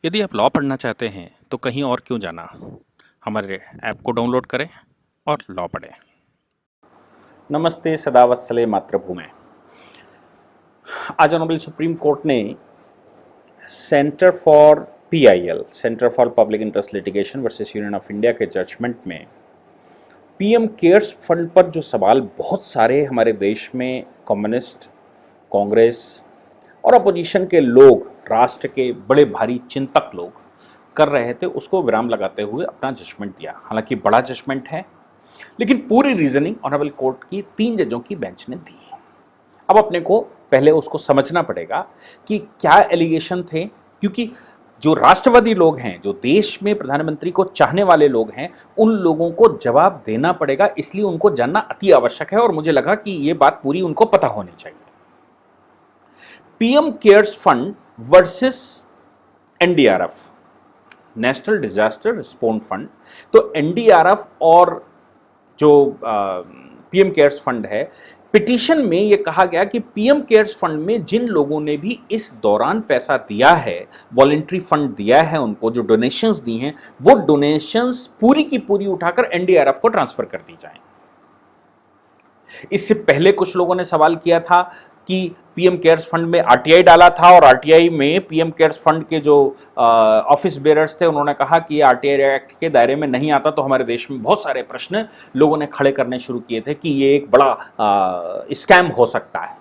यदि आप लॉ पढ़ना चाहते हैं तो कहीं और क्यों जाना। हमारे ऐप को डाउनलोड करें और लॉ पढ़ें। नमस्ते सदावत्सले मातृभूमे। आज ऑनरेबल सुप्रीम कोर्ट ने centre for PIL, centre for public interest litigation versus union of India के जजमेंट में पीएम केयर्स फंड पर जो सवाल बहुत सारे हमारे देश में कम्युनिस्ट, कांग्रेस और अपोजिशन के लोग, राष्ट्र के बड़े भारी चिंतक लोग कर रहे थे, उसको विराम लगाते हुए अपना जजमेंट दिया। हालांकि बड़ा जजमेंट है, लेकिन पूरी रीजनिंग ऑनरेबल कोर्ट की 3 जजों की बेंच ने दी। अब अपने को पहले उसको समझना पड़ेगा कि क्या एलिगेशन थे, क्योंकि जो राष्ट्रवादी लोग हैं, जो देश में प्रधानमंत्री को चाहने वाले लोग हैं, उन लोगों को जवाब देना पड़ेगा, इसलिए उनको जानना अति आवश्यक है और मुझे लगा कि ये बात पूरी उनको पता होनी चाहिए। PM cares fund versus NDRF, national disaster response fund. तो एनडीआरएफ और जो पीएम केयर्स फंड है, पिटीशन में यह कहा गया कि पीएम केयर्स फंड में जिन लोगों ने भी इस दौरान पैसा दिया है, वॉलेंट्री फंड दिया है, उनको जो डोनेशंस दी हैं, वो डोनेशंस पूरी की पूरी उठाकर एनडीआरएफ को ट्रांसफर कर दी जाएं। इससे पहले कुछ लोगों ने सवाल किया था कि पीएम केयर्स फंड में आरटीआई डाला था और आरटीआई में पीएम केयर्स फंड के जो ऑफिस बेयरर्स थे, उन्होंने कहा कि ये आरटीआई एक्ट के दायरे में नहीं आता। तो हमारे देश में बहुत सारे प्रश्न लोगों ने खड़े करने शुरू किए थे कि ये एक बड़ा स्कैम हो सकता है।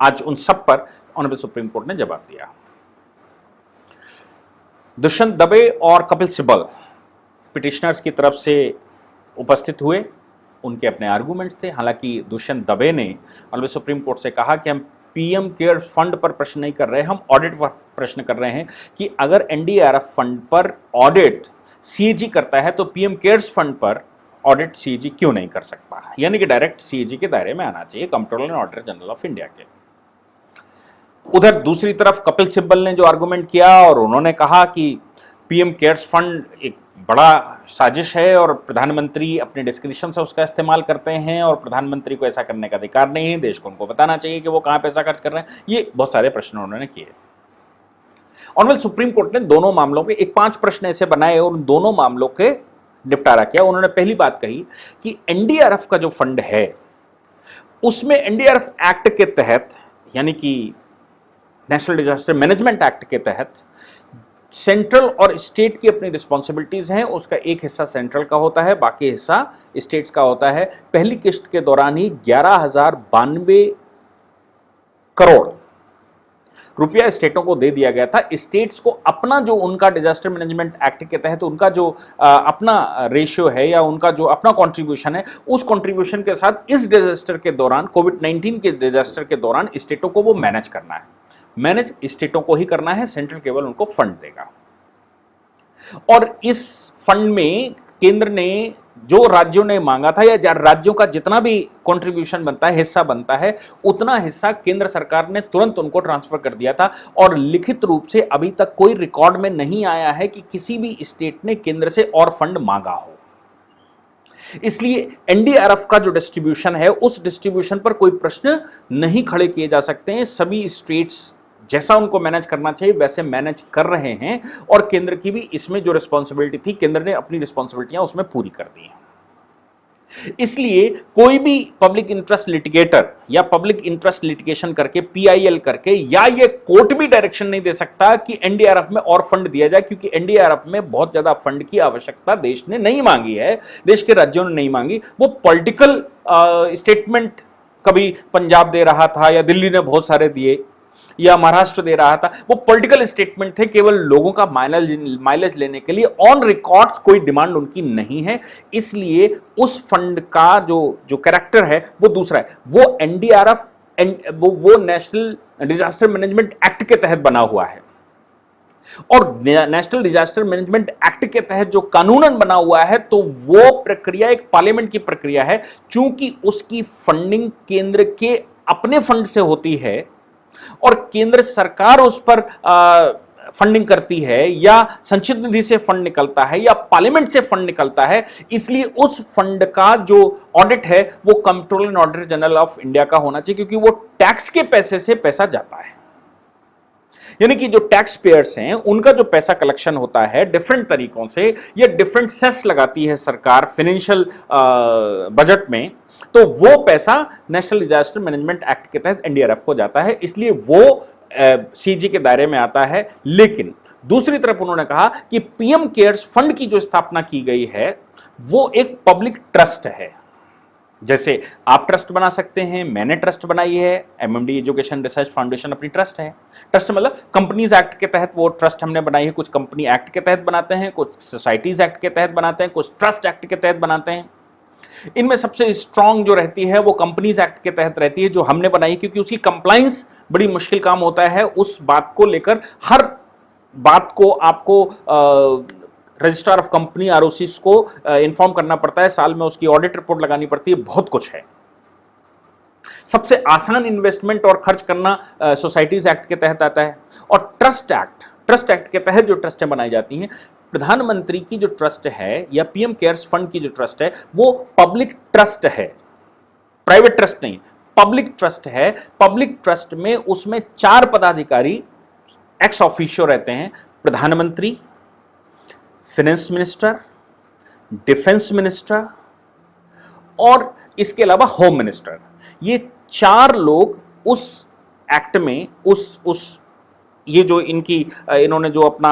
आज उन सब पर ऑनरेबल सुप्रीम कोर्ट ने जवाब दिया। दुष्यंत दबे और कपिल सिब्बल पिटिशनर्स की तरफ से उपस्थित हुए, उनके अपने आर्गूमेंट्स थे। हालांकि दुष्यंत दबे ने ऑनरेबल सुप्रीम कोर्ट से कहा कि हम पीएम केयर फंड पर प्रश्न नहीं कर रहे, हम ऑडिट पर प्रश्न कर रहे हैं कि अगर एनडीआरएफ फंड पर ऑडिट सीएजी करता है तो पीएम केयर्स फंड पर ऑडिट सीएजी क्यों नहीं कर सकता, यानी कि डायरेक्ट सीएजी के दायरे में आना चाहिए, controller and auditor general of India के। उधर दूसरी तरफ कपिल सिब्बल ने जो आर्गूमेंट किया और उन्होंने कहा कि पीएम केयर्स फंड एक बड़ा साजिश है और प्रधानमंत्री अपने डिस्क्रिप्शन से उसका इस्तेमाल करते हैं और प्रधानमंत्री को ऐसा करने का अधिकार नहीं है, देश को उनको बताना चाहिए कि वो कहां पैसा खर्च कर रहे हैं। ये बहुत सारे प्रश्न उन्होंने किए। ऑनरेबल सुप्रीम कोर्ट ने दोनों मामलों के 5 प्रश्न ऐसे बनाए और उन दोनों मामलों के निपटारा किया। उन्होंने पहली बात कही कि एनडीआरएफ का जो फंड है, उसमें एनडीआरएफ एक्ट के तहत, यानी कि नेशनल डिजास्टर मैनेजमेंट एक्ट के तहत, सेंट्रल और स्टेट की अपनी रिस्पॉन्सिबिलिटीज हैं। उसका एक हिस्सा सेंट्रल का होता है, बाकी हिस्सा स्टेट्स का होता है। पहली किस्त के दौरान ही 11,092 करोड़ रुपया स्टेटों को दे दिया गया था। स्टेट्स को अपना जो उनका डिजास्टर मैनेजमेंट एक्ट के तहत उनका जो अपना रेशियो है या उनका जो अपना कंट्रीब्यूशन है, उस कंट्रीब्यूशन के साथ इस डिजास्टर के दौरान, कोविड-19 के डिजास्टर के दौरान स्टेटों को वो मैनेज करना है। मैनेज स्टेटों को ही करना है, सेंट्रल केवल उनको फंड देगा। और इस फंड में केंद्र ने जो राज्यों ने मांगा था, या राज्यों का जितना भी कंट्रीब्यूशन बनता है, हिस्सा बनता है, उतना हिस्सा केंद्र सरकार ने तुरंत उनको ट्रांसफर कर दिया था। और लिखित रूप से अभी तक कोई रिकॉर्ड में नहीं आया है कि किसी भी स्टेट ने केंद्र से और फंड मांगा हो। इसलिए एनडीआरएफ का जो डिस्ट्रीब्यूशन है, उस डिस्ट्रीब्यूशन पर कोई प्रश्न नहीं खड़े किए जा सकते हैं। सभी स्टेट्स जैसा उनको मैनेज करना चाहिए वैसे मैनेज कर रहे हैं और केंद्र की भी इसमें जो रिस्पॉन्सिबिलिटी थी, केंद्र ने अपनी रिस्पॉन्सिबिलिटियां उसमें पूरी कर दी हैं। इसलिए कोई भी पब्लिक इंटरेस्ट लिटिगेटर या पब्लिक इंटरेस्ट लिटिगेशन करके, पीआईएल करके, या ये कोर्ट भी डायरेक्शन नहीं दे सकता कि एनडीआरएफ में और फंड दिया जाए, क्योंकि एनडीआरएफ में बहुत ज्यादा फंड की आवश्यकता देश ने नहीं मांगी है, देश के राज्यों ने नहीं मांगी। वो पॉलिटिकल स्टेटमेंट कभी पंजाब दे रहा था, या दिल्ली ने बहुत सारे दिए, या महाराष्ट्र दे रहा था, वो पॉलिटिकल स्टेटमेंट थे, केवल लोगों का माइलेज लेने के लिए। ऑन रिकॉर्ड्स कोई डिमांड उनकी नहीं है। इसलिए उस फंड का जो कैरेक्टर है वो दूसरा है। वो एनडीआरएफ वो नेशनल डिजास्टर मैनेजमेंट एक्ट के तहत बना हुआ है, और नेशनल डिजास्टर मैनेजमेंट एक्ट के तहत जो कानूनन बना हुआ है, तो वो प्रक्रिया एक पार्लियामेंट की प्रक्रिया है। चूंकि उसकी फंडिंग केंद्र के अपने फंड से होती है और केंद्र सरकार उस पर फंडिंग करती है, या संचित निधि से फंड निकलता है, या पार्लियामेंट से फंड निकलता है, इसलिए उस फंड का जो ऑडिट है वो controller and auditor general of India का होना चाहिए, क्योंकि वो टैक्स के पैसे से पैसा जाता है। यानी कि जो टैक्स पेयर्स हैं उनका जो पैसा कलेक्शन होता है डिफरेंट तरीकों से, या डिफरेंट सेस लगाती है सरकार फाइनेंशियल बजट में, तो वो पैसा नेशनल डिजास्टर मैनेजमेंट एक्ट के तहत एनडीआरएफ को जाता है, इसलिए वो सीजी के दायरे में आता है। लेकिन दूसरी तरफ उन्होंने कहा कि पीएम केयर्स फंड की जो स्थापना की गई है वो एक पब्लिक ट्रस्ट है। जैसे आप ट्रस्ट बना सकते हैं, मैंने ट्रस्ट बनाई है, एमएमडी एजुकेशन रिसर्च फाउंडेशन अपनी ट्रस्ट है। ट्रस्ट मतलब कंपनीज एक्ट के तहत वो ट्रस्ट हमने बनाई है, कुछ कंपनी एक्ट के तहत बनाते हैं, कुछ सोसाइटीज एक्ट के तहत बनाते हैं, कुछ ट्रस्ट एक्ट के तहत बनाते हैं। इनमें सबसे स्ट्रांग जो रहती है वो कंपनीज एक्ट के तहत रहती है, जो हमने बनाई, क्योंकि उसकी कंप्लाइंस बड़ी मुश्किल काम होता है। उस बात को लेकर हर बात को आपको रजिस्ट्रार ऑफ कंपनी आरओसीज को इन्फॉर्म करना पड़ता है, साल में उसकी ऑडिट रिपोर्ट लगानी पड़ती है, बहुत कुछ है। सबसे आसान इन्वेस्टमेंट और खर्च करना सोसाइटीज एक्ट के तहत आता है। और ट्रस्ट एक्ट के तहत जो ट्रस्टें बनाई जाती हैं, प्रधानमंत्री की जो ट्रस्ट है या पीएम केयर्स फंड की जो ट्रस्ट है वो पब्लिक ट्रस्ट है, प्राइवेट ट्रस्ट नहीं, पब्लिक ट्रस्ट है। पब्लिक ट्रस्ट में उसमें 4 पदाधिकारी एक्स ऑफिशियो रहते हैं, प्रधानमंत्री, फाइनेंस मिनिस्टर, डिफेंस मिनिस्टर और इसके अलावा होम मिनिस्टर। ये 4 लोग उस एक्ट में उस ये जो इन्होंने जो अपना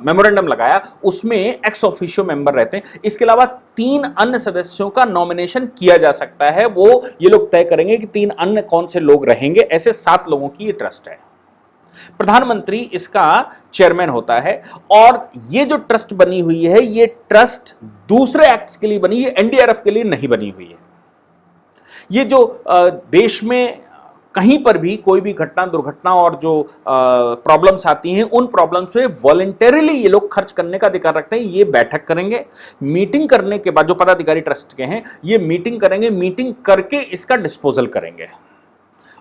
मेमोरेंडम लगाया उसमें एक्स ऑफिशियो मेंबर रहते हैं। इसके अलावा 3 अन्य सदस्यों का नॉमिनेशन किया जा सकता है, वो ये लोग तय करेंगे कि 3 अन्य कौन से लोग रहेंगे। ऐसे 7 लोगों की ये ट्रस्ट है। प्रधानमंत्री इसका चेयरमैन होता है। और ये जो ट्रस्ट बनी हुई है ये ट्रस्ट दूसरे एक्ट्स के लिए बनी है, एनडीआरएफ के लिए नहीं बनी हुई है। ये जो देश में कहीं पर भी कोई भी घटना दुर्घटना और जो प्रॉब्लम्स आती हैं उन प्रॉब्लम्स पे वॉलंटरीली ये लोग खर्च करने का अधिकार रखते हैं। ये बैठक करेंगे, मीटिंग करने के बाद जो पदाधिकारी ट्रस्ट के हैं ये मीटिंग करेंगे, मीटिंग करके इसका डिस्पोजल करेंगे।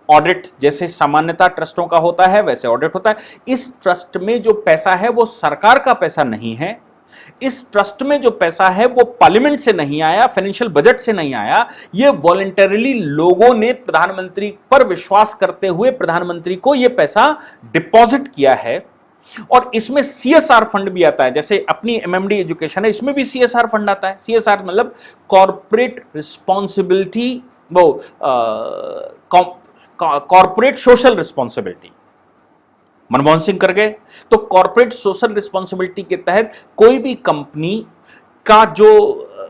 ऑडिट जैसे सामान्यतः ट्रस्टों का होता है वैसे ऑडिट होता है। इस ट्रस्ट में जो पैसा है वो सरकार का पैसा नहीं है। इस ट्रस्ट में जो पैसा है वो पार्लियामेंट से नहीं आया, फाइनेंशियल बजट से नहीं आया। ये वॉलंटरीली लोगों ने प्रधानमंत्री पर विश्वास करते हुए प्रधानमंत्री को ये पैसा डिपॉजिट किया है। और इसमें सीएसआर फंड भी आता है, जैसे अपनी एमएमडी एजुकेशन है इसमें भी सीएसआर फंड आता है। सीएसआर मतलब कॉर्पोरेट रिस्पॉन्सिबिलिटी, वो corporate social responsibility Manmohan Singh कर गए। तो कॉर्पोरेट सोशल रिस्पॉन्सिबिलिटी के तहत कोई भी कंपनी का जो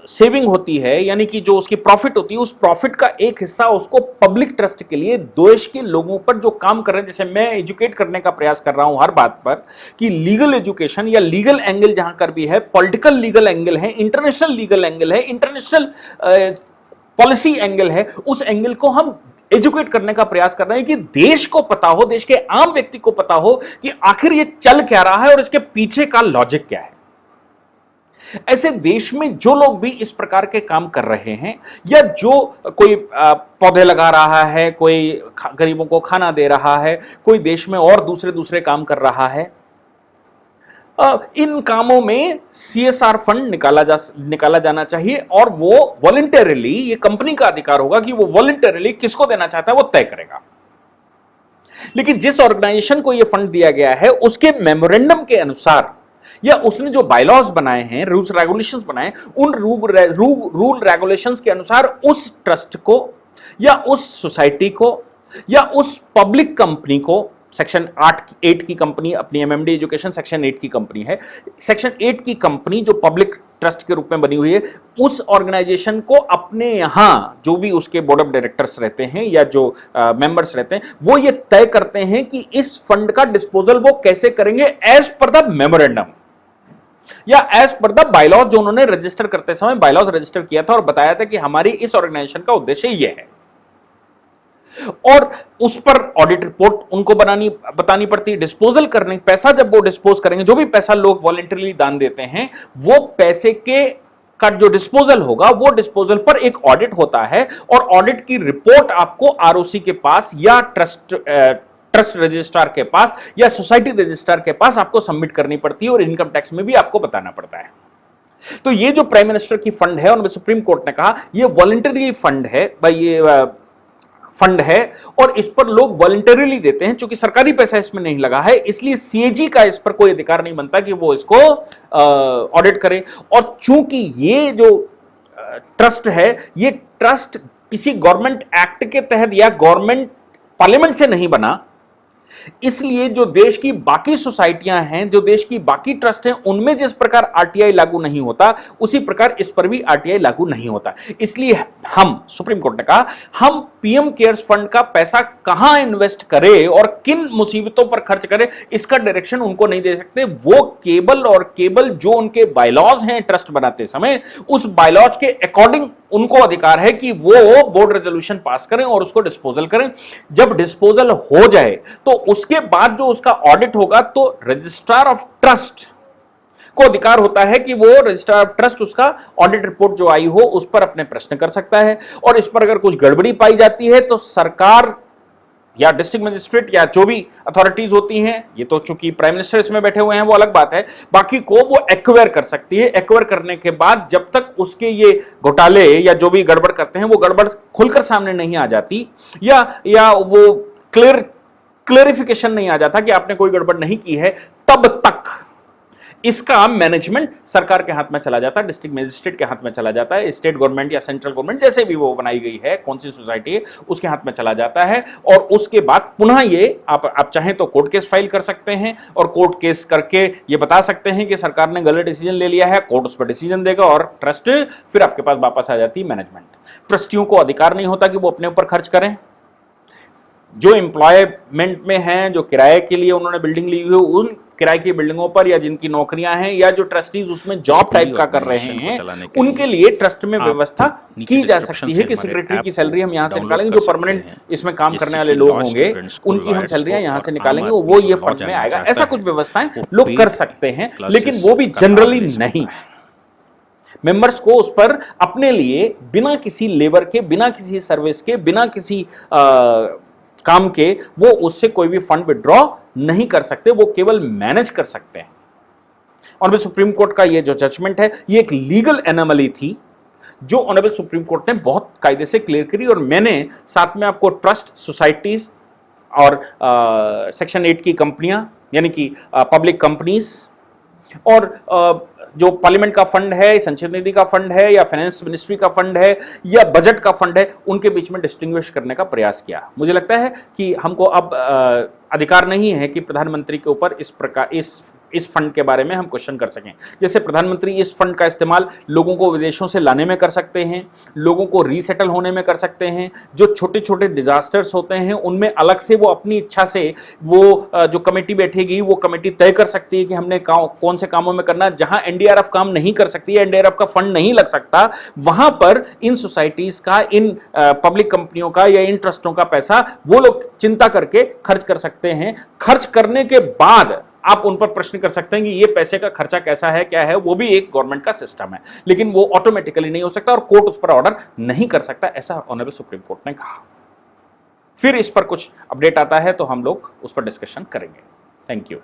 सेविंग होती है यानी कि जो उसकी प्रॉफिट होती है उस प्रॉफिट का एक हिस्सा उसको पब्लिक ट्रस्ट के लिए देश के लोगों पर जो काम कर रहे हैं, जैसे मैं एजुकेट करने का प्रयास कर रहा हूं हर बात पर कि लीगल एजुकेशन या लीगल एंगल जहां कर भी है, पॉलिटिकल लीगल एंगल है, इंटरनेशनल लीगल एंगल है, इंटरनेशनल पॉलिसी एंगल है, उस एंगल को हम एजुकेट करने का प्रयास कर रहे हैं कि देश को पता हो, देश के आम व्यक्ति को पता हो कि आखिर ये चल क्या रहा है और इसके पीछे का लॉजिक क्या है। ऐसे देश में जो लोग भी इस प्रकार के काम कर रहे हैं या जो कोई पौधे लगा रहा है, कोई गरीबों को खाना दे रहा है, कोई देश में और दूसरे काम कर रहा है, इन कामों में सीएसआर फंड निकाला जाना चाहिए। और वो वॉलंटरीली, ये कंपनी का अधिकार होगा कि वो वॉलंटरीली किसको देना चाहता है वो तय करेगा। लेकिन जिस ऑर्गेनाइजेशन को ये फंड दिया गया है उसके मेमोरेंडम के अनुसार या उसने जो बायलॉज बनाए हैं, रूल्स रेगुलेशंस बनाए, उन रूल रेगुलेशंस के अनुसार उस ट्रस्ट को या उस सोसाइटी को या उस पब्लिक कंपनी को, सेक्शन 8 की कंपनी अपनी एमएमडी एजुकेशन सेक्शन 8 की कंपनी है, सेक्शन 8 की कंपनी जो पब्लिक ट्रस्ट के रूप में बनी हुई है, उस ऑर्गेनाइजेशन को अपने यहां जो भी उसके बोर्ड ऑफ डायरेक्टर्स रहते हैं या जो मेंबर्स रहते हैं वो ये तय करते हैं कि इस फंड का डिस्पोजल वो कैसे करेंगे एज पर द मेमोरेंडम या एज पर द बायलॉज जो उन्होंने रजिस्टर करते समय बायलॉज रजिस्टर किया था और बताया था कि हमारी इस ऑर्गेनाइजेशन का उद्देश्य यह है। और उस पर ऑडिट रिपोर्ट उनको बतानी पड़ती है। डिस्पोजल करने पैसा जब वो डिस्पोज करेंगे, जो भी पैसा लोग वॉलंटरीली दान देते हैं, वो पैसे का जो डिस्पोजल होगा वो डिस्पोजल पर एक ऑडिट होता है और ऑडिट की रिपोर्ट आपको आरओसी के पास या ट्रस्ट रजिस्ट्रार के पास या सोसाइटी रजिस्ट्रार के पास आपको सबमिट करनी पड़ती है और इनकम टैक्स में भी आपको बताना पड़ता है। तो ये जो प्राइम मिनिस्टर की फंड है, उनमें सुप्रीम कोर्ट ने कहा ये वॉलंटरी फंड है भाई, ये फंड है और इस पर लोग वॉलंटरीली देते हैं, क्योंकि सरकारी पैसा इसमें नहीं लगा है, इसलिए सीएजी का इस पर कोई अधिकार नहीं बनता कि वो इसको ऑडिट करे। और चूंकि ये जो ट्रस्ट है, ये ट्रस्ट किसी गवर्नमेंट एक्ट के तहत या गवर्नमेंट पार्लियामेंट से नहीं बना, इसलिए जो देश की बाकी सोसाइटियां हैं, जो देश की बाकी ट्रस्ट हैं, उनमें जिस प्रकार आरटीआई लागू नहीं होता, उसी प्रकार इस पर भी आरटीआई लागू नहीं होता। इसलिए हम, सुप्रीम कोर्ट ने कहा, हम पीएम केयर्स फंड का पैसा कहां इन्वेस्ट करें और किन मुसीबतों पर खर्च करें, इसका डायरेक्शन उनको नहीं दे सकते। वो केवल और केवल जो उनके बायलॉज हैं ट्रस्ट बनाते समय, उस बायलॉज के अकॉर्डिंग उनको अधिकार है कि वो बोर्ड रेजोल्यूशन पास करें और उसको डिस्पोजल करें। जब डिस्पोजल हो जाए तो उसके बाद जो उसका ऑडिट होगा, तो रजिस्ट्रार ऑफ ट्रस्ट को अधिकार होता है कि वो रजिस्ट्रार ऑफ ट्रस्ट उसका ऑडिट रिपोर्ट जो आई हो उस पर अपने प्रश्न कर सकता है, और इस पर अगर कुछ गड़बड़ी पाई जाती है तो सरकार या डिस्ट्रिक्ट मजिस्ट्रेट या जो भी अथॉरिटीज होती हैं, ये तो चूंकि प्राइम मिनिस्टर इसमें बैठे हुए हैं वो अलग बात है, बाकी को वो एक्वायर कर सकती है। एक्वायर करने के बाद जब तक उसके ये घोटाले या जो भी गड़बड़ करते हैं वो गड़बड़ खुलकर सामने नहीं आ जाती, या वो क्लेरिफिकेशन नहीं आ जाता कि आपने कोई गड़बड़ नहीं की है, तब तक इसका मैनेजमेंट सरकार के हाथ में चला जाता है, डिस्ट्रिक्ट मजिस्ट्रेट के हाथ में चला जाता है, स्टेट गवर्नमेंट या सेंट्रल गवर्नमेंट जैसे भी वो बनाई गई है, कौन सी सोसाइटी है, उसके हाथ में चला जाता है। और उसके बाद पुनः ये आप चाहें तो कोर्ट केस फाइल कर सकते हैं और कोर्ट केस करके ये बता सकते हैं कि सरकार ने गलत डिसीजन ले लिया है, कोर्ट उस पर डिसीजन देगा और ट्रस्ट फिर आपके पास वापस आ जाती है मैनेजमेंट। ट्रस्टियों को अधिकार नहीं होता कि वो अपने ऊपर खर्च करें। जो एम्प्लॉयमेंट में हैं, जो किराए के लिए उन्होंने बिल्डिंग ली हुई है, उन किराए की बिल्डिंगों पर या जिनकी नौकरियां हैं या जो ट्रस्टीज उसमें जॉब टाइप का कर रहे हैं, उनके लिए ट्रस्ट में व्यवस्था की जा सकती है कि सेक्रेटरी की सैलरी हम यहां से निकालेंगे, जो परमानेंट इसमें काम करने वाले लोग होंगे उनकी हम सैलरियां यहां से निकालेंगे, वो ये फंड में आएगा। ऐसा कुछ व्यवस्थाएं लोग कर सकते हैं, लेकिन वो भी जनरली नहीं। मेंबर्स को उस पर अपने लिए बिना किसी लेबर के, बिना किसी सर्विस के, बिना किसी काम के वो उससे कोई भी फंड विड्रॉ नहीं कर सकते, वो केवल मैनेज कर सकते हैं। ऑनरेबल सुप्रीम कोर्ट का ये जो जजमेंट है, ये एक लीगल एनोमली थी जो ऑनरेबल सुप्रीम कोर्ट ने बहुत कायदे से क्लियर करी। और मैंने साथ में आपको ट्रस्ट, सोसाइटीज और सेक्शन 8 की कंपनियां यानी कि पब्लिक कंपनीज और जो पार्लियामेंट का फंड है, संचित निधि का फंड है या फाइनेंस मिनिस्ट्री का फंड है या बजट का फंड है, उनके बीच में डिस्टिंग्विश करने का प्रयास किया। मुझे लगता है कि हमको अब अधिकार नहीं है कि प्रधानमंत्री के ऊपर इस प्रकार इस फंड के बारे में हम क्वेश्चन कर सकें। जैसे प्रधानमंत्री इस फंड का इस्तेमाल लोगों को विदेशों से लाने में कर सकते हैं, लोगों को रीसेटल होने में कर सकते हैं, जो छोटे छोटे डिजास्टर्स होते हैं उनमें अलग से वो अपनी इच्छा से वो जो कमेटी बैठेगी वो कमेटी तय कर सकती है कि हमने कौन से कामों में करना। जहां एनडीआरएफ काम नहीं कर सकती है, एनडीआरएफ का फंड नहीं लग सकता, वहां पर इन सोसाइटीज का, इन पब्लिक कंपनियों का या इन ट्रस्टों का पैसा वो लोग चिंता करके खर्च कर सकते हैं। खर्च करने के बाद आप उन पर प्रश्न कर सकते हैं कि ये पैसे का खर्चा कैसा है, क्या है, वो भी एक गवर्नमेंट का सिस्टम है, लेकिन वो ऑटोमेटिकली नहीं हो सकता और कोर्ट उस पर ऑर्डर नहीं कर सकता, ऐसा ऑनरेबल सुप्रीम कोर्ट ने कहा। फिर इस पर कुछ अपडेट आता है तो हम लोग उस पर डिस्कशन करेंगे। Thank you.